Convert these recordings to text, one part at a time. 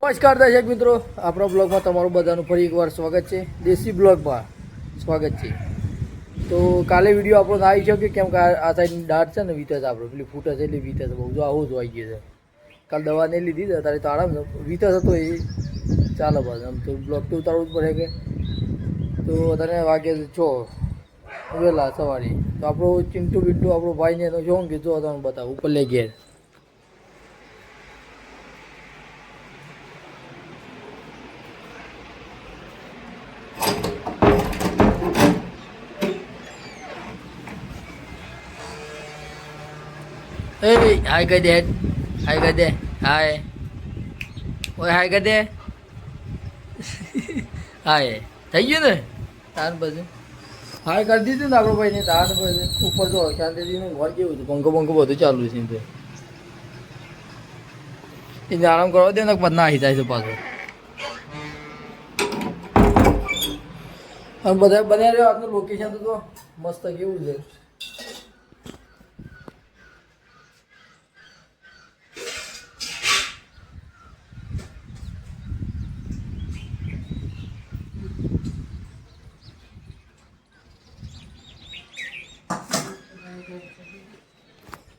નમસ્કાર દર્શક મિત્રો, આપણા બ્લોગમાં તમારું બધાનું ફરી એકવાર સ્વાગત છે. દેશી બ્લોગમાં સ્વાગત છે. તો કાલે વિડીયો આપણો ના આવી શકે કેમ કે આ સાઈડની દાઢ છે ને વીતસ આપણે પેલી ફૂટે છે એટલે વીતસ બહુ જો આવું જ આવી ગયું છે. કાલ દવા નહીં લીધી છે તારે તો આરામ છે. વીતસ હતો એ ચાલો બસ આમ તો બ્લોગ તો ઉતારવું જ પડે કે તો તને વાગે છો વહેલા સવારે તો આપણો ચિંટુ બિંટુ આપણો ભાઈને એનો જોઉં કે જો તમે બતાવો ઉપર લઈ ઘેર. Hey, hi good dad. Hi good day. Hi. Oi hi good day. Hi. થઈ ગયું ને તાન પછી હાય કરી દીધું ને આપણો ભાઈ ને તાન પછી ઉપર તો શાંતિથી ઘર કેવું હતું પંખો પંખો બધું ચાલુ છે એને આરામ કરવા દે ને પછી ના જાય છે પાછો અને બધા બન્યા રહ્યો આજનું લોકેશન તો મસ્ત કેવું છે.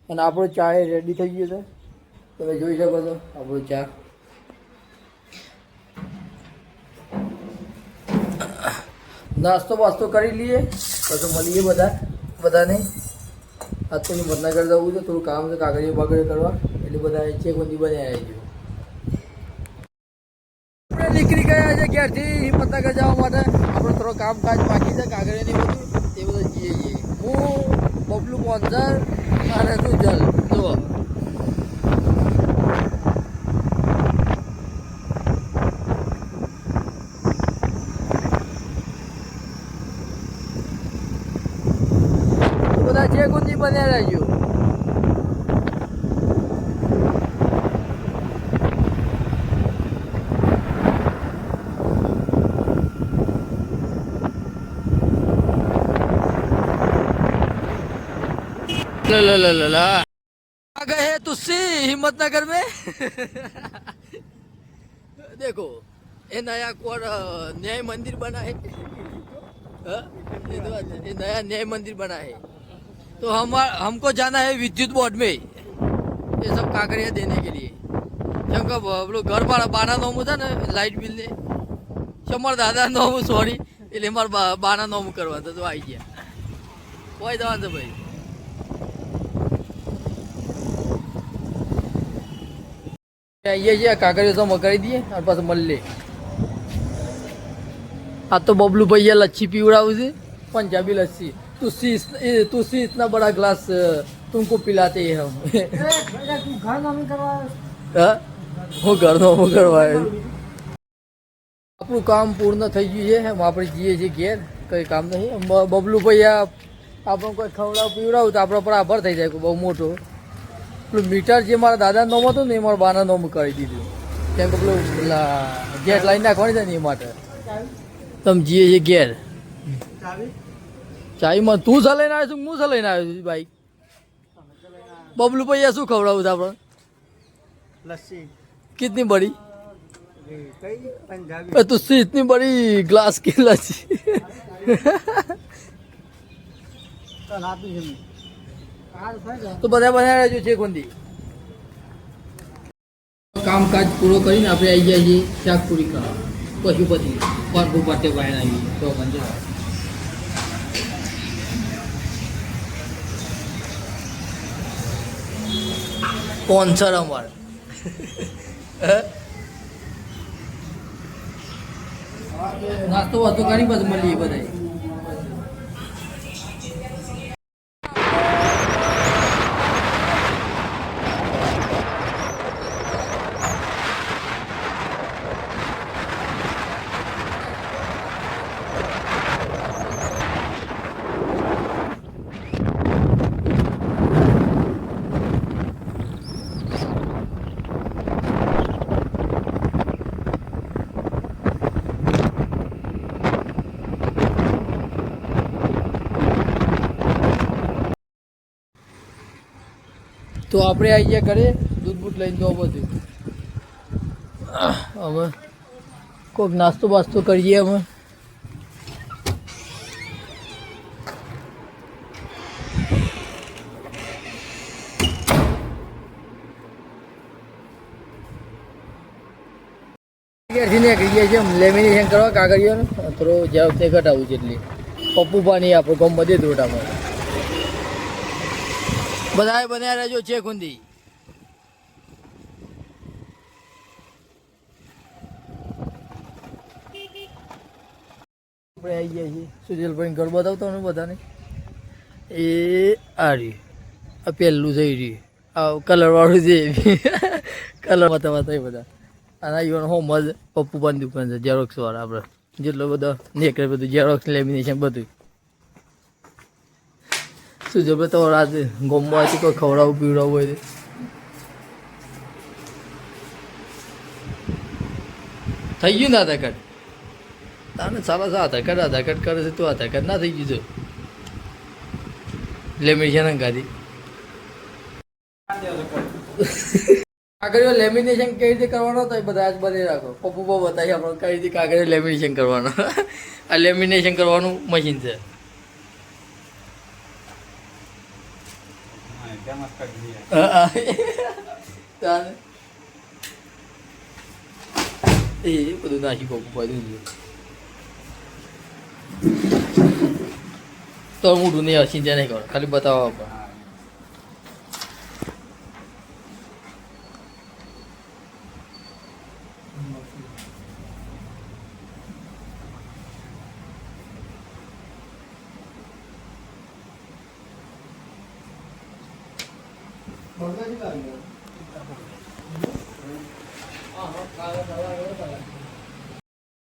અને આપણો ચા એ રેડી થઈ ગયો છે તમે જોઈ શકો છો આપણો ચા. નાસ્તો વાસ્તો કરી લઈએ પછી મળીએ બધાને. આજ તો મતનગર જવું છે થોડું કામ છે કાગળિયા બાગળિયા કરવા એટલે બધા ચેક બંધી બન્યા આવી ગયું. આપણે નીકળી ગયા છે ઘેરથી હિંમતનગર જવા માટે. આપણે થોડો કામકાજ બાકી છે કાગળિયાની બધું એ બધું જઈએ. હું બબલુ પોન્સર અને તું જલ જુઓ બધા જે ગુંજી બન્યા રહેજો. ला आ गए हैं तुझसे हिम्मतनगर में. देखो ये नया न्याय मंदिर बना है. ये नया न्याय मंदिर बना है तो हमको जाना है विद्युत बोर्ड में ये सब कागड़िया देने के लिए. જેમ કે ઘર બાના નોમું છે ને લાઇટ બિલ ને અમારા દાદા નોમું સોરી એટલે મારા બાના નોમું કરવા તો આવી ગયા કોઈ જવાનું છે ભાઈ. આવીએ છીએ કાગળિયો તો મગાવી દઈએ અને પાછું મળીએ. આ તો બબલુ ભૈયા લચ્છી પીવડાવું છે પંજાબી લસ્સી. तुसी इतना बड़ा ग्लास तुमको पिलाते हैं हम. હું ઘરનો કરવાય. આપણું કામ પૂર્ણ થઈ ગયું છે આપણે જઈએ છીએ ઘેર કંઈ કામ નહીં. બબલુ ભૈયા આપણને કોઈ ખવડાવ પીવડાવું તો આપણા પર આભાર થઈ જાય બહુ મોટો. પેલું મીટર જે મારા દાદા નોમ હતું ને એ મારા બાના નોમ કરી દીધું કેમ કે પેલું ગેસ લાઈન નાખવાની છે ને એ માટે. તમે જઈએ છીએ ઘેર. ચાઈમાં તું લઈને આવ્યો છું હું લઈને આવ્યો છું બાઈક. બબલુ ભૈયા શું ખવડાવું છે આપણે लस्सी कितनी बड़ी कई पंजाबी तुझसे इतनी बड़ी ग्लास की लस्सी. તો બધા બનાવી રહેજો છે કોંદી. કામકાજ પૂરો કરીને આપણે આવી ગયા છીએ શાકપુરી ખાવા પશુપતિ પાર્કો માટે બહાર આવી તો મંજે સ્પોન્સર અમારે. નાસ્તો વાસ્તો કરી પછી મળીએ બધા. તો આપણે આવી ગયા ઘરે દૂધ બૂધ લઈને તો બધું અમે કોઈક નાસ્તો બાસ્તો કરીએ અમે. ઘેરથી નીકળી ગયા છે લેમિનેશન કરવા કાગળિયાનું થોડો ઝેરોક્ષ ને ઘટાડવું છે એટલે પપ્પુ પાણી આપણે ગામમાં દે દોટામાં બધાએ બન્યા રહેજો છે ખુંદી. આપણે આવી ગયા છીએ સુજલભાઈ ઘર બતાવતો ને બધાને એ આ રહ્યું આ પહેલું થઈ રહ્યું આ કલરવાળું છે કલર બતાવતા એ બધા અને આ હોમ જ પપ્પુ પાન દુકાન છે ઝેરોક્ષ વાળા આપણે જેટલો બધો નીકળે બધું ઝેરોક્ષ લેમિનેશન બધું સુજલભાઈ તો રાતે ગોમમાંથી કોઈ ખવડાવવું પીવડાવવું હોય તો થઈ ગયું ને આધાર કાર્ડ તાને સારા આધાર કાર્ડ કરે છે તો આધાર કાર્ડ ના થઈ ગયું છે લેમિનેશન અંગાથી કાગળિયો લેમિનેશન કઈ રીતે કરવાનો તો એ બધા આજ બની રાખો પપ્પુ બતાવી આપણે કઈ રીતે કાગળિયો લેમિનેશન કરવાનો આ લેમિનેશન કરવાનું મશીન છે એ બધું નાખી પપ્પુ બધું તો મોટું નહીં હસી ત્યાં નહીં કરવાનું ખાલી બતાવવા આપણે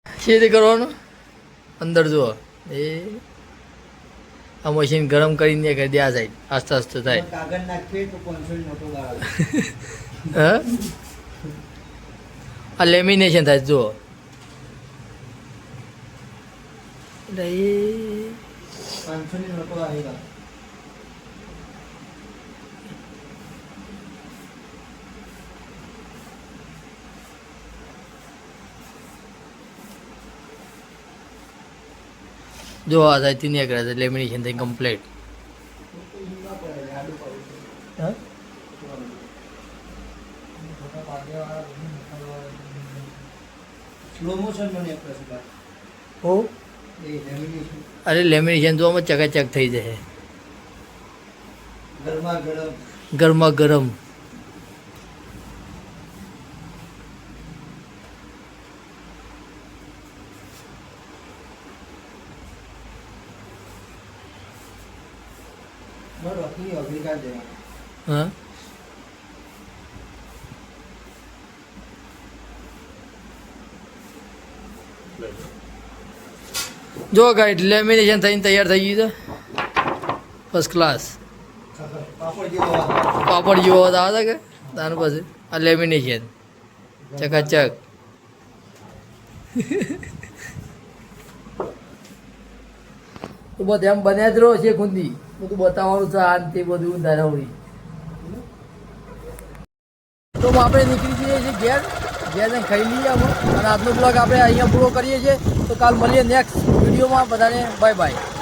છે તે કરવાનું અંદર જુઓ એ આ મશીન ગરમ કરીને કરી દે આ સાઈડ આસ્તે આસ્તે થાય કાગળ નાખીએ તો 500 નોટો આવે. હા આ લેમિનેશન થાય જુઓ એટલે એ 500 નોટો આવેગા. જો આ સાઈડથી નીકળે છે લેમિનેશન થઈ કમ્પ્લીટ સ્લો મોશન મને એક પ્રશ્ન ઓ એ લેમિનેશન અરે લેમિનેશન જોવામાં ચકાચક થઈ જશે ગરમા ગરમ ગરમા ગરમ રોકની અભિકા છે. હા જો ગાઈડ લેમિનેશન થઈને તૈયાર થઈ ગયું છે ફર્સ્ટ ક્લાસ પાપડ જેવો પાપડ જેવો આવે છે કે તારું પાસે આ લેમિનેશન ચકાચક તો બધે એમ બન્યા જ રહો છે ખુંદી બધું બતાવવાનું છે આ તે બધું ધારાવડી તો આપણે નીકળી જઈએ છીએ ઘેર ઘેરને ખાઈ લઈએ અમે અને આજનો બ્લોગ આપણે અહીંયા પૂરો કરીએ છીએ તો કાલ મળીએ નેક્સ્ટ વિડીયોમાં બધાને બાય બાય.